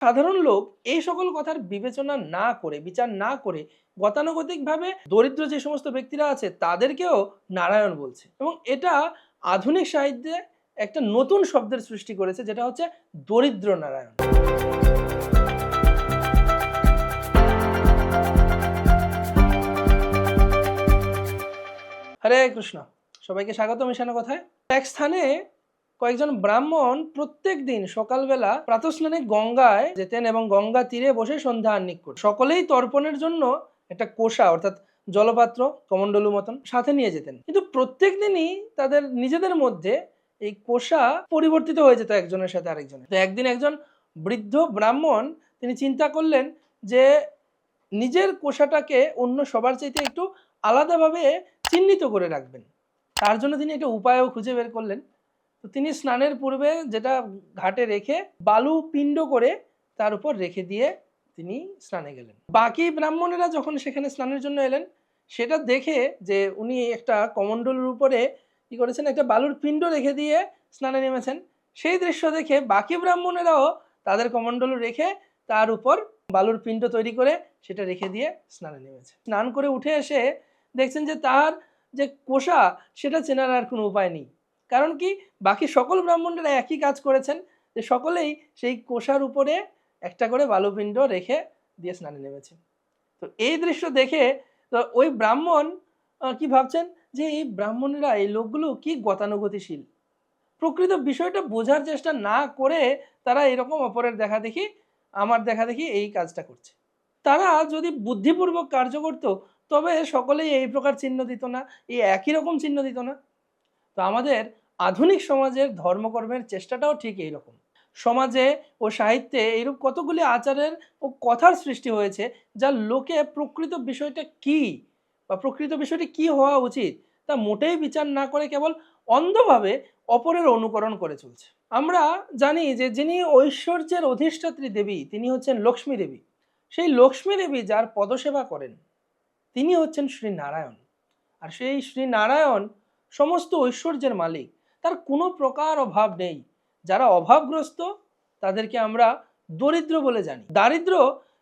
সাধারণ লোক এই সকল কথার বিবেচনা না করে, বিচার না করে গতানুগতিকভাবে দরিদ্র যে সমস্ত ব্যক্তিরা আছে তাদেরকেও নারায়ণ বলছে, এবং এটা আধুনিক সাহিত্যে একটা নতুন শব্দের সৃষ্টি করেছে, যেটা হচ্ছে দরিদ্র নারায়ণ। হরে কৃষ্ণ, সবাইকে স্বাগত মিশানো কথায়। এক স্থানে কয়েকজন ব্রাহ্মণ প্রত্যেক দিন সকালবেলা প্রাতঃস্নানে গঙ্গায় যেতেন এবং গঙ্গা তীরে বসে সন্ধ্যা আহ্নিক করতেন। সকলেই তর্পণের জন্য একটা কোষা অর্থাৎ জলপাত্র, কমণ্ডলু মতন সাথে নিয়ে যেতেন, কিন্তু প্রত্যেক দিনই তাদের নিজেদের মধ্যে এই কোষা পরিবর্তিত হয়ে যেত একজনের সাথে আরেকজনের। তো একদিন একজন বৃদ্ধ ব্রাহ্মণ তিনি চিন্তা করলেন যে নিজের কোষাটাকে অন্য সবার চাইতে একটু আলাদাভাবে চিহ্নিত করে রাখবেন। তার জন্য তিনি একটা উপায়ও খুঁজে বের করলেন। তো তিনি স্নানের পূর্বে যেটা ঘাটে রেখে বালু পিণ্ড করে তার উপর রেখে দিয়ে তিনি স্নানে গেলেন। বাকি ব্রাহ্মণেরা যখন সেখানে স্নানের জন্য এলেন, সেটা দেখে যে উনি একটা কমণ্ডলুর উপরে কি করেছেন, একটা বালুর পিণ্ড রেখে দিয়ে স্নানে নেমেছেন, সেই দৃশ্য দেখে বাকি ব্রাহ্মণেরাও তাদের কমণ্ডলু রেখে তার উপর বালুর পিণ্ড তৈরি করে সেটা রেখে দিয়ে স্নানে নেমেছে। স্নান করে উঠে এসে দেখছেন যে তার যে কোষা সেটা চেনার আর কোনো উপায় নেই। কারণ কি, বাকি সকল ব্রাহ্মণরা একই কাজ করেছেন, যে সকলেই সেই কোষার উপরে একটা করে বালুপিণ্ড রেখে দিয়ে স্নানে নেমেছে। তো এই দৃশ্য দেখে তো ওই ব্রাহ্মণ কি ভাবছেন যে এই ব্রাহ্মণেরা, এই লোকগুলো কি গতানুগতিশীল, প্রকৃত বিষয়টা বোঝার চেষ্টা না করে তারা এরকম অপরের দেখা দেখি, আমার দেখা দেখি এই কাজটা করছে। তারা যদি বুদ্ধিপূর্বক কার্য করত তবে সকলেই এই প্রকার চিহ্ন দিত না, এই একই রকম চিহ্ন দিত না। তো আমাদের আধুনিক সমাজের ধর্মকর্মের চেষ্টাটাও ঠিক এইরকম। সমাজে ও সাহিত্যে এইরূপ কতগুলি আচারের ও কথার সৃষ্টি হয়েছে যা লোকে প্রকৃত বিষয়টা কি বা প্রকৃত বিষয়টি কি হওয়া উচিত তা মোটেই বিচার না করে কেবল অন্ধভাবে অপরের অনুকরণ করে চলছে। আমরা জানি যে যিনি ঐশ্বর্যের অধিষ্ঠাত্রী দেবী তিনি হচ্ছেন লক্ষ্মী দেবী। সেই লক্ষ্মী দেবী যার পদসেবা করেন তিনি হচ্ছেন শ্রী নারায়ণ। আর সেই শ্রী নারায়ণ সমস্ত ঐশ্বর্যের মালিক, তার কোনো প্রকার অভাব নেই। যারা অভাবগ্রস্ত তাদেরকে আমরা দরিদ্র বলে জানি। দারিদ্র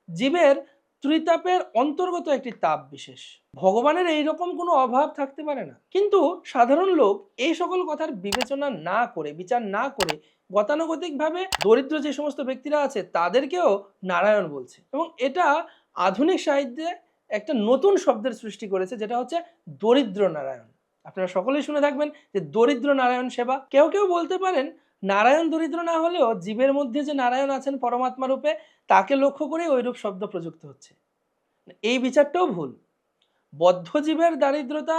জীবের ত্রিতাপের অন্তর্গত একটি তাপ বিশেষ। ভগবানের এইরকম কোনো অভাব থাকতে পারে না, কিন্তু সাধারণ লোক এই সকল কথার বিবেচনা না করে, বিচার না করে গতানুগতিকভাবে দরিদ্র যে সমস্ত ব্যক্তিরা আছে তাদেরকেও নারায়ণ বলছে, এবং এটা আধুনিক সাহিত্যে একটা নতুন শব্দের সৃষ্টি করেছে, যেটা হচ্ছে দরিদ্র নারায়ণ। আপনারা সকলেই শুনে থাকবেন যে দরিদ্র নারায়ণ সেবা। কেউ কেউ বলতে পারেন নারায়ণ দরিদ্র না হলেও জীবের মধ্যে যে নারায়ণ আছেন পরমাত্মা রূপে তাকে লক্ষ্য করে ওইরূপ শব্দ প্রযুক্ত হচ্ছে। এই বিচারটাও ভুল। বদ্ধ জীবের দারিদ্রতা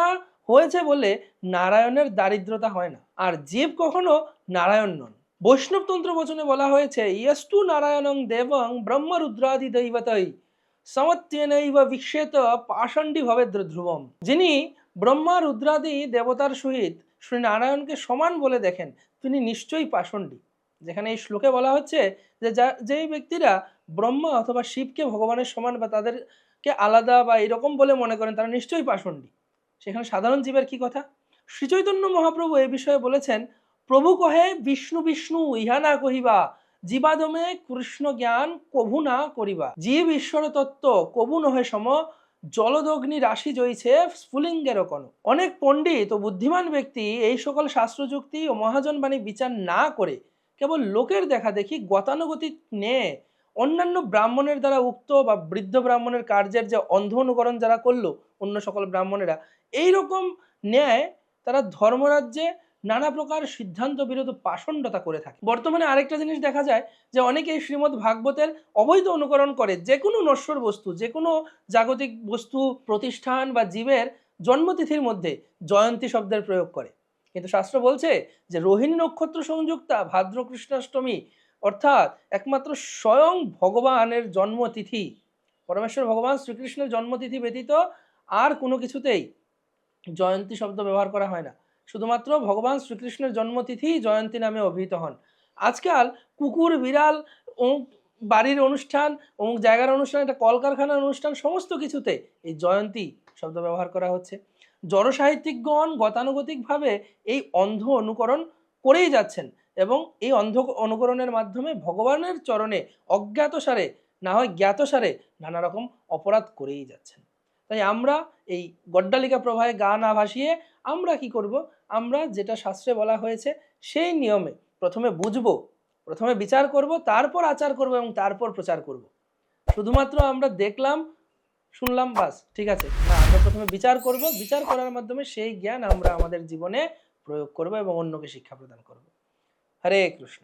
হয়েছে বলে নারায়ণের দারিদ্রতা হয় না, আর জীব কখনো নারায়ণ নন। বৈষ্ণবতন্ত্র বচনে বলা হয়েছে ইয়স্তু নারায়ণং দেবং ব্রহ্মরুদ্রাদি দৈবতৈ সমত্যেনৈব বিক্ষেত পাষণ্ডী ভবেদ্র ধ্রুবম। যিনি ব্রহ্মা রুদ্রাদি দেবতার সহিত শ্রী নারায়ণকে সমান বলে দেখেন তিনি নিশ্চয়ই পাষণ্ডী। যেখানে এই শ্লোকে বলা হচ্ছে যে যেই ব্যক্তিরা ব্রহ্মা অথবা শিবকে ভগবানের সমান বা তাদেরকে আলাদা বা এরকম বলে মনে করেন তারা নিশ্চয়ই পাষণ্ডী। সেখানে সাধারণ জীবের কি কথা? শ্রীচৈতন্য মহাপ্রভু এই বিষয়ে বলেছেন, প্রভু কহে বিষ্ণু বিষ্ণু ইহা না কহিবা, জীবাদমে কৃষ্ণ জ্ঞান কভু না করিবা। জীব ঈশ্বর তত্ত্ব কবু নহে সম, জলদগ্নি রাশি জয়ছে স্ফুলিঙ্গের কোন। অনেক পণ্ডিত ও বুদ্ধিমান ব্যক্তি এই সকল শাস্ত্রযুক্তি ও মহাজনবাণী বিচার না করে কেবল লোকের দেখা দেখি গতানুগতিক নিয়ে অন্যান্য ব্রাহ্মণের দ্বারা উক্ত বা বৃদ্ধ ব্রাহ্মণের কার্যের যে অন্ধ অনুকরণ যারা করলো অন্য সকল ব্রাহ্মণেরা, এইরকম ন্যায় তারা ধর্মরাজ্যে নানা প্রকার সিদ্ধান্ত বিরোধী পাষণ্ডতা করে থাকে। বর্তমানে আরেকটা জিনিস দেখা যায় যে অনেকেই শ্রীমদ্ ভাগবতের অবৈধ অনুকরণ করে যে কোনো নশ্বর বস্তু, যে কোনো জাগতিক বস্তু, প্রতিষ্ঠান বা জীবের জন্মতিথির মধ্যে জয়ন্তী শব্দের প্রয়োগ করে। কিন্তু শাস্ত্র বলছে যে রোহিণী নক্ষত্র সংযুক্তা ভাদ্র কৃষ্ণাষ্টমী অর্থাৎ একমাত্র স্বয়ং ভগবানের জন্মতিথি, পরমেশ্বর ভগবান শ্রীকৃষ্ণের জন্মতিথি ব্যতীত আর কোনো কিছুতেই জয়ন্তী শব্দ ব্যবহার করা হয় না। শুধুমাত্র ভগবান শ্রীকৃষ্ণের জন্মতিথি জয়ন্তী নামে অভিহিত হন। আজকাল কুকুর, বিড়াল, বাড়ির অনুষ্ঠান, অমুক জায়গার অনুষ্ঠান, একটা কলকারখানার অনুষ্ঠান, সমস্ত কিছুতে এই জয়ন্তী শব্দ ব্যবহার করা হচ্ছে। জড় সাহিত্যিকগণ গতানুগতিকভাবে এই অন্ধ অনুকরণ করেই যাচ্ছেন এবং এই অন্ধ অনুকরণের মাধ্যমে ভগবানের চরণে অজ্ঞাতসারে না হয় জ্ঞাতসারে নানা রকম অপরাধ করেই যাচ্ছেন। তাই আমরা এই গড্ডালিকা প্রভায় গা না ভাসিয়ে আমরা কি করব, আমরা যেটা শাস্ত্রে বলা হয়েছে সেই নিয়মে প্রথমে বুঝবো, প্রথমে বিচার করব, তারপর আচার করব এবং তারপর প্রচার করব। শুধুমাত্র আমরা দেখলাম, শুনলাম, বাস ঠিক আছে না, আমরা প্রথমে বিচার করব, বিচার করার মাধ্যমে সেই জ্ঞান আমরা আমাদের জীবনে প্রয়োগ করব এবং অন্যকে শিক্ষা প্রদান করব। হরে কৃষ্ণ।